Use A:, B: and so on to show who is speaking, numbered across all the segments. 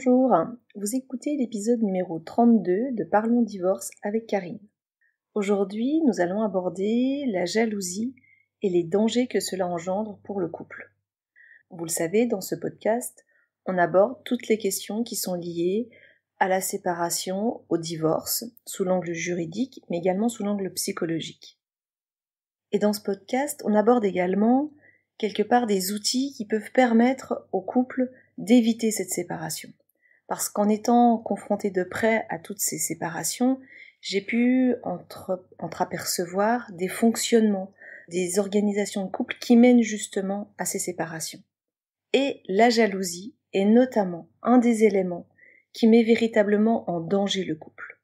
A: Bonjour, vous écoutez l'épisode numéro 32 de Parlons divorce avec Karine. Aujourd'hui, nous allons aborder la jalousie et les dangers que cela engendre pour le couple. Vous le savez, dans ce podcast, on aborde toutes les questions qui sont liées à la séparation, au divorce, sous l'angle juridique, mais également sous l'angle psychologique. Et dans ce podcast, on aborde également quelque part des outils qui peuvent permettre au couple d'éviter cette séparation. Parce qu'en étant confrontée de près à toutes ces séparations, j'ai pu entreapercevoir des fonctionnements, des organisations de couple qui mènent justement à ces séparations. Et la jalousie est notamment un des éléments qui met véritablement en danger le couple.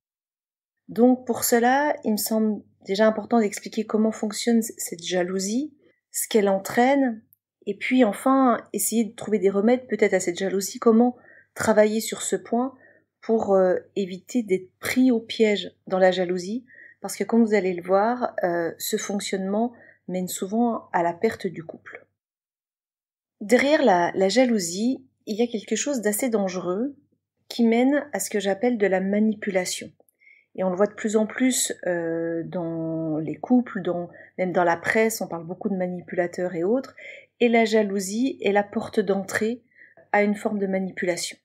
A: Donc pour cela, il me semble déjà important d'expliquer comment fonctionne cette jalousie, ce qu'elle entraîne, et puis enfin essayer de trouver des remèdes peut-être à cette jalousie, comment travailler sur ce point pour éviter d'être pris au piège dans la jalousie, parce que comme vous allez le voir, ce fonctionnement mène souvent à la perte du couple. Derrière la jalousie, il y a quelque chose d'assez dangereux qui mène à ce que j'appelle de la manipulation. Et on le voit de plus en plus dans les couples, même dans la presse, on parle beaucoup de manipulateurs et autres, et la jalousie est la porte d'entrée à une forme de manipulation.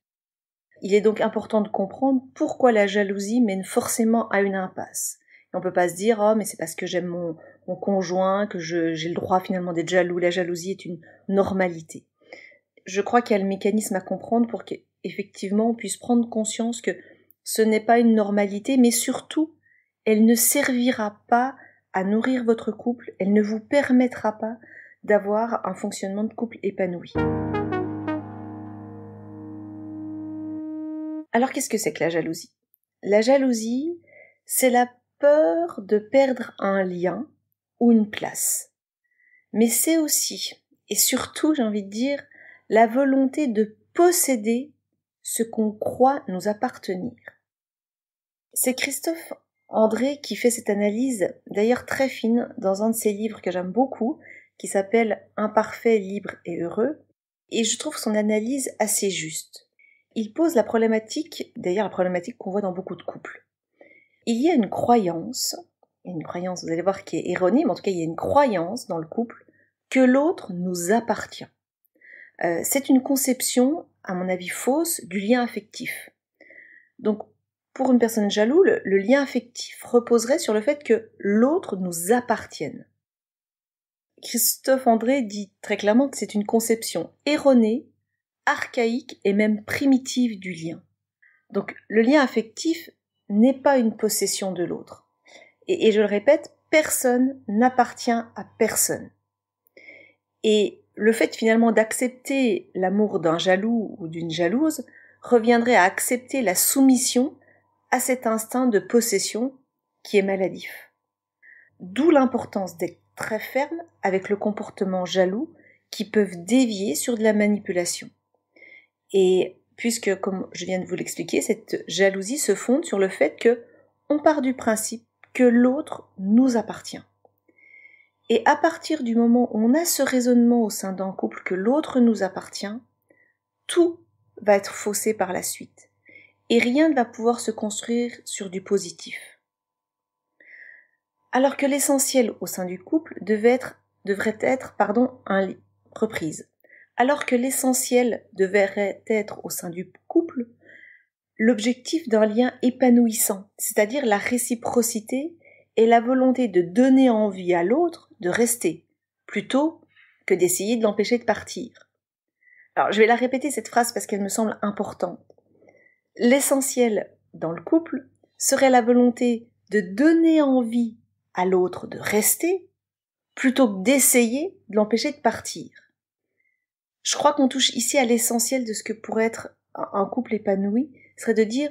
A: Il est donc important de comprendre pourquoi la jalousie mène forcément à une impasse. Et on peut pas se dire « Oh, mais c'est parce que j'aime mon conjoint, que j'ai le droit finalement d'être jaloux ». La jalousie est une normalité. Je crois qu'il y a le mécanisme à comprendre pour qu'effectivement on puisse prendre conscience que ce n'est pas une normalité, mais surtout, elle ne servira pas à nourrir votre couple, elle ne vous permettra pas d'avoir un fonctionnement de couple épanoui. Alors qu'est-ce que c'est que la jalousie ? La jalousie, c'est la peur de perdre un lien ou une place. Mais c'est aussi, et surtout j'ai envie de dire, la volonté de posséder ce qu'on croit nous appartenir. C'est Christophe André qui fait cette analyse, d'ailleurs très fine, dans un de ses livres que j'aime beaucoup, qui s'appelle « Imparfait, libre et heureux », et je trouve son analyse assez juste. Il pose la problématique, d'ailleurs la problématique qu'on voit dans beaucoup de couples. Il y a une croyance, vous allez voir qui est erronée, mais en tout cas il y a une croyance dans le couple que l'autre nous appartient. C'est une conception, à mon avis fausse, du lien affectif. Donc, pour une personne jalouse, le lien affectif reposerait sur le fait que l'autre nous appartienne. Christophe André dit très clairement que c'est une conception erronée, archaïque et même primitive du lien. Donc, le lien affectif n'est pas une possession de l'autre. Et je le répète, personne n'appartient à personne. Et le fait finalement d'accepter l'amour d'un jaloux ou d'une jalouse reviendrait à accepter la soumission à cet instinct de possession qui est maladif. D'où l'importance d'être très ferme avec le comportement jaloux qui peuvent dévier sur de la manipulation. Et puisque, comme je viens de vous l'expliquer, cette jalousie se fonde sur le fait que on part du principe que l'autre nous appartient. Et à partir du moment où on a ce raisonnement au sein d'un couple que l'autre nous appartient, tout va être faussé par la suite. Et rien ne va pouvoir se construire sur du positif. Alors que l'essentiel au sein du couple devrait être reprise. Alors que l'essentiel devrait être au sein du couple l'objectif d'un lien épanouissant, c'est-à-dire la réciprocité et la volonté de donner envie à l'autre de rester, plutôt que d'essayer de l'empêcher de partir. Alors je vais la répéter cette phrase parce qu'elle me semble importante. L'essentiel dans le couple serait la volonté de donner envie à l'autre de rester plutôt que d'essayer de l'empêcher de partir. Je crois qu'on touche ici à l'essentiel de ce que pourrait être un couple épanoui, serait de dire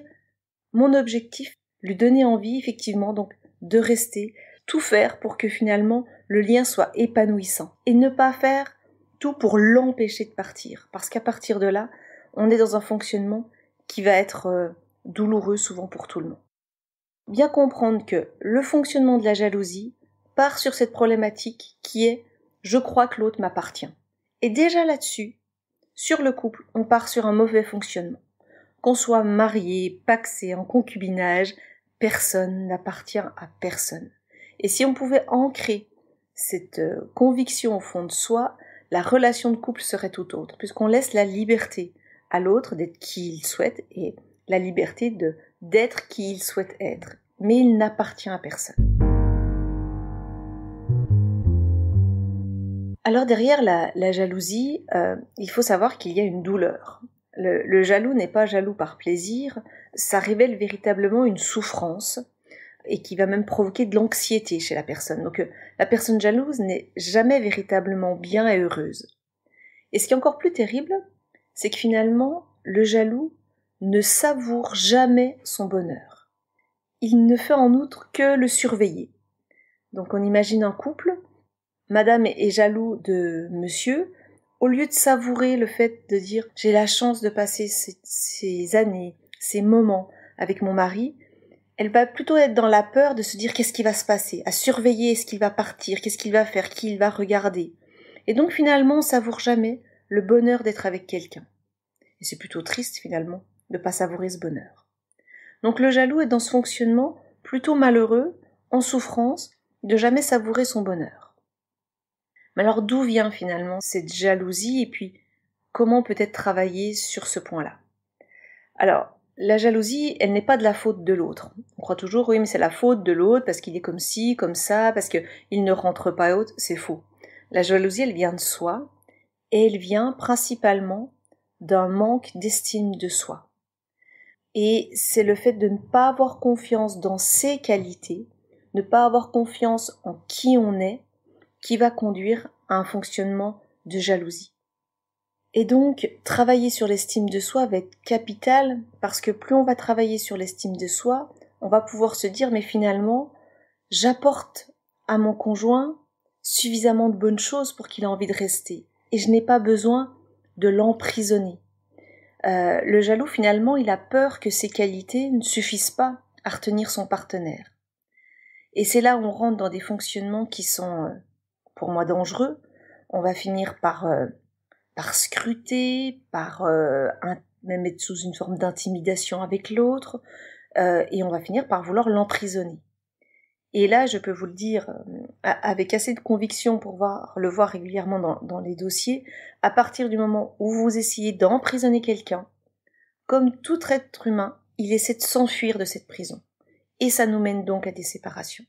A: mon objectif, lui donner envie effectivement donc de rester, tout faire pour que finalement le lien soit épanouissant et ne pas faire tout pour l'empêcher de partir parce qu'à partir de là, on est dans un fonctionnement qui va être douloureux souvent pour tout le monde. Bien comprendre que le fonctionnement de la jalousie part sur cette problématique qui est « je crois que l'autre m'appartient ». Et déjà là-dessus, sur le couple, on part sur un mauvais fonctionnement. Qu'on soit marié, pacsé, en concubinage, personne n'appartient à personne. Et si on pouvait ancrer cette conviction au fond de soi, la relation de couple serait tout autre, puisqu'on laisse la liberté à l'autre d'être qui il souhaite et la liberté d'être qui il souhaite être. Mais il n'appartient à personne. Alors derrière la jalousie, il faut savoir qu'il y a une douleur. Le jaloux n'est pas jaloux par plaisir, ça révèle véritablement une souffrance et qui va même provoquer de l'anxiété chez la personne. Donc la personne jalouse n'est jamais véritablement bien et heureuse. Et ce qui est encore plus terrible, c'est que finalement, le jaloux ne savoure jamais son bonheur. Il ne fait en outre que le surveiller. Donc on imagine un couple, madame est jaloux de monsieur, au lieu de savourer le fait de dire « j'ai la chance de passer ces années, ces moments avec mon mari », elle va plutôt être dans la peur de se dire qu'est-ce qui va se passer, à surveiller est-ce qu'il va partir, qu'est-ce qu'il va faire, qui il va regarder. Et donc finalement, on ne savoure jamais le bonheur d'être avec quelqu'un. Et c'est plutôt triste finalement de ne pas savourer ce bonheur. Donc le jaloux est dans ce fonctionnement plutôt malheureux, en souffrance, de jamais savourer son bonheur. Mais alors d'où vient finalement cette jalousie et puis comment peut-être travailler sur ce point-là? Alors, la jalousie, elle n'est pas de la faute de l'autre. On croit toujours, oui, mais c'est la faute de l'autre parce qu'il est comme ci, comme ça, parce qu'il ne rentre pas haute. C'est faux. La jalousie, elle vient de soi et elle vient principalement d'un manque d'estime de soi. Et c'est le fait de ne pas avoir confiance dans ses qualités, ne pas avoir confiance en qui on est, qui va conduire à un fonctionnement de jalousie. Et donc, travailler sur l'estime de soi va être capital parce que plus on va travailler sur l'estime de soi, on va pouvoir se dire, mais finalement, j'apporte à mon conjoint suffisamment de bonnes choses pour qu'il ait envie de rester. Et je n'ai pas besoin de l'emprisonner. Le jaloux, finalement, il a peur que ses qualités ne suffisent pas à retenir son partenaire. Et c'est là où on rentre dans des fonctionnements qui sont, pour moi, dangereux. On va finir par scruter, par même être sous une forme d'intimidation avec l'autre, et on va finir par vouloir l'emprisonner. Et là, je peux vous le dire avec assez de conviction pour le voir régulièrement dans les dossiers, à partir du moment où vous essayez d'emprisonner quelqu'un, comme tout être humain, il essaie de s'enfuir de cette prison. Et ça nous mène donc à des séparations.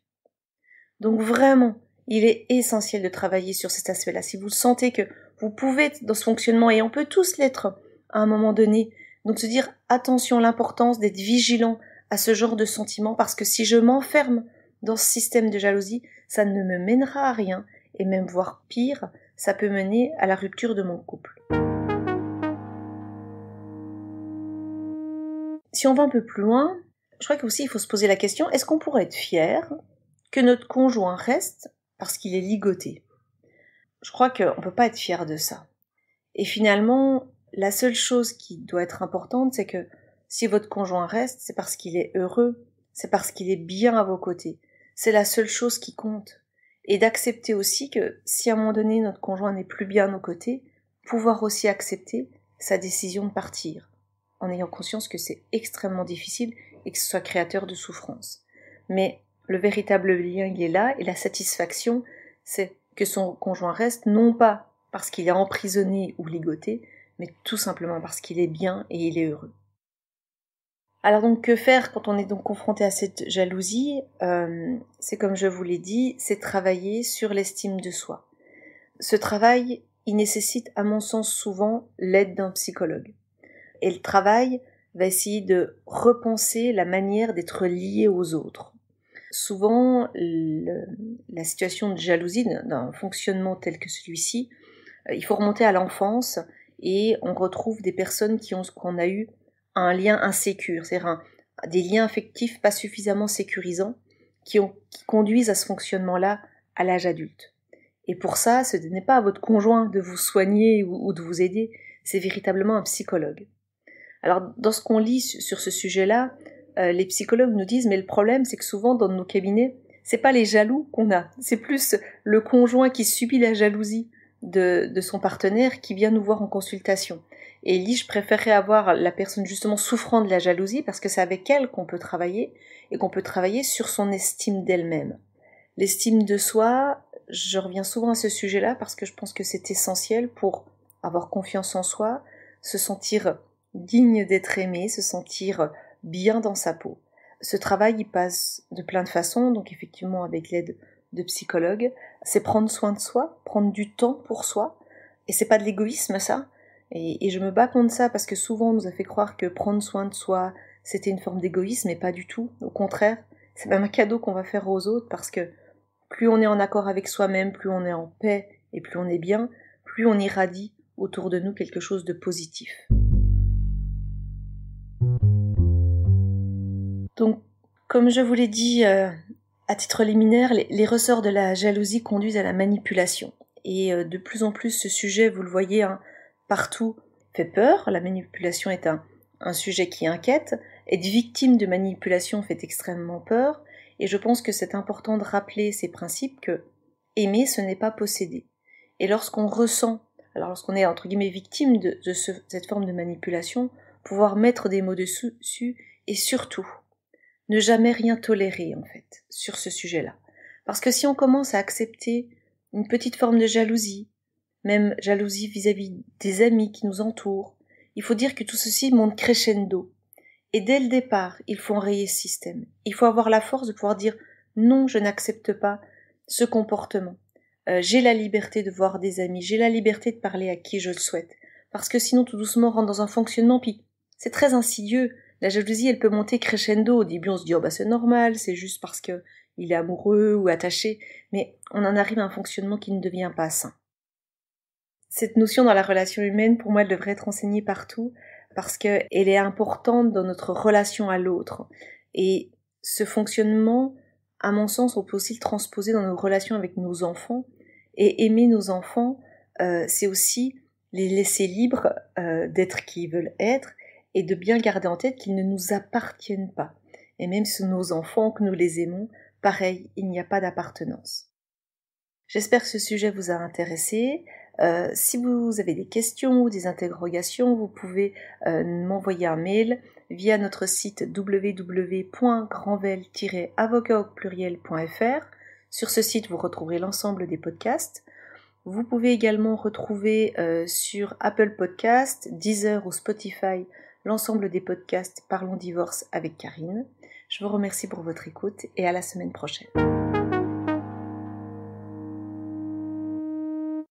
A: Donc vraiment, il est essentiel de travailler sur cet aspect-là. Si vous sentez que vous pouvez être dans ce fonctionnement, et on peut tous l'être à un moment donné, donc se dire attention, l'importance d'être vigilant à ce genre de sentiments, parce que si je m'enferme dans ce système de jalousie, ça ne me mènera à rien, et même voire pire, ça peut mener à la rupture de mon couple. Si on va un peu plus loin, je crois qu'aussi il faut se poser la question, est-ce qu'on pourrait être fier que notre conjoint reste parce qu'il est ligoté? Je crois qu'on ne peut pas être fier de ça. Et finalement, la seule chose qui doit être importante, c'est que si votre conjoint reste, c'est parce qu'il est heureux, c'est parce qu'il est bien à vos côtés. C'est la seule chose qui compte. Et d'accepter aussi que si à un moment donné notre conjoint n'est plus bien à nos côtés, pouvoir aussi accepter sa décision de partir, en ayant conscience que c'est extrêmement difficile et que ce soit créateur de souffrance. Mais le véritable lien, il est là, et la satisfaction, c'est que son conjoint reste, non pas parce qu'il est emprisonné ou ligoté, mais tout simplement parce qu'il est bien et il est heureux. Alors donc, que faire quand on est donc confronté à cette jalousie? C'est comme je vous l'ai dit, c'est travailler sur l'estime de soi. Ce travail, il nécessite à mon sens souvent l'aide d'un psychologue. Et le travail va essayer de repenser la manière d'être lié aux autres. Souvent, la situation de jalousie, d'un fonctionnement tel que celui-ci, il faut remonter à l'enfance et on retrouve des personnes qu'on a eu un lien insécure, c'est-à-dire des liens affectifs pas suffisamment sécurisants qui conduisent à ce fonctionnement-là à l'âge adulte. Et pour ça, ce n'est pas à votre conjoint de vous soigner ou de vous aider, c'est véritablement un psychologue. Alors, dans ce qu'on lit sur ce sujet-là, les psychologues nous disent, mais le problème, c'est que souvent, dans nos cabinets, c'est pas les jaloux qu'on a, c'est plus le conjoint qui subit la jalousie de son partenaire qui vient nous voir en consultation. Et je préférerais avoir la personne justement souffrant de la jalousie parce que c'est avec elle qu'on peut travailler et qu'on peut travailler sur son estime d'elle-même. L'estime de soi, je reviens souvent à ce sujet-là parce que je pense que c'est essentiel pour avoir confiance en soi, se sentir digne d'être aimé, se sentir bien dans sa peau. Ce travail, il passe de plein de façons, donc effectivement avec l'aide de psychologues, c'est prendre soin de soi, prendre du temps pour soi, et c'est pas de l'égoïsme ça, et je me bats contre ça parce que souvent on nous a fait croire que prendre soin de soi, c'était une forme d'égoïsme, et pas du tout, au contraire, c'est même un cadeau qu'on va faire aux autres parce que plus on est en accord avec soi-même, plus on est en paix et plus on est bien, plus on irradie autour de nous quelque chose de positif. Donc, comme je vous l'ai dit à titre liminaire, les ressorts de la jalousie conduisent à la manipulation. Et de plus en plus, ce sujet, vous le voyez, partout, fait peur. La manipulation est un sujet qui inquiète. Être victime de manipulation fait extrêmement peur. Et je pense que c'est important de rappeler ces principes que aimer, ce n'est pas posséder. Et lorsqu'on ressent, alors lorsqu'on est entre guillemets victime de cette forme de manipulation, pouvoir mettre des mots dessus et surtout ne jamais rien tolérer en fait sur ce sujet-là. Parce que si on commence à accepter une petite forme de jalousie, même jalousie vis-à-vis des amis qui nous entourent, il faut dire que tout ceci monte crescendo. Et dès le départ, il faut enrayer ce système. Il faut avoir la force de pouvoir dire non, je n'accepte pas ce comportement. J'ai la liberté de voir des amis, j'ai la liberté de parler à qui je le souhaite. Parce que sinon, tout doucement, on rentre dans un fonctionnement, puis c'est très insidieux. La jalousie, elle peut monter crescendo. Au début, on se dit, oh bah c'est normal, c'est juste parce que il est amoureux ou attaché. Mais on en arrive à un fonctionnement qui ne devient pas sain. Cette notion dans la relation humaine, pour moi, elle devrait être enseignée partout parce qu'elle est importante dans notre relation à l'autre. Et ce fonctionnement, à mon sens, on peut aussi le transposer dans nos relations avec nos enfants. Et aimer nos enfants, c'est aussi les laisser libres d'être qui ils veulent être et de bien garder en tête qu'ils ne nous appartiennent pas. Et même si nos enfants, que nous les aimons, pareil, il n'y a pas d'appartenance. J'espère que ce sujet vous a intéressé. Si vous avez des questions ou des interrogations, vous pouvez m'envoyer un mail via notre site www.granvel-avocat-pluriel.fr. Sur ce site, vous retrouverez l'ensemble des podcasts. Vous pouvez également retrouver sur Apple Podcasts, Deezer ou Spotify l'ensemble des podcasts Parlons Divorce avec Karine. Je vous remercie pour votre écoute et à la semaine prochaine.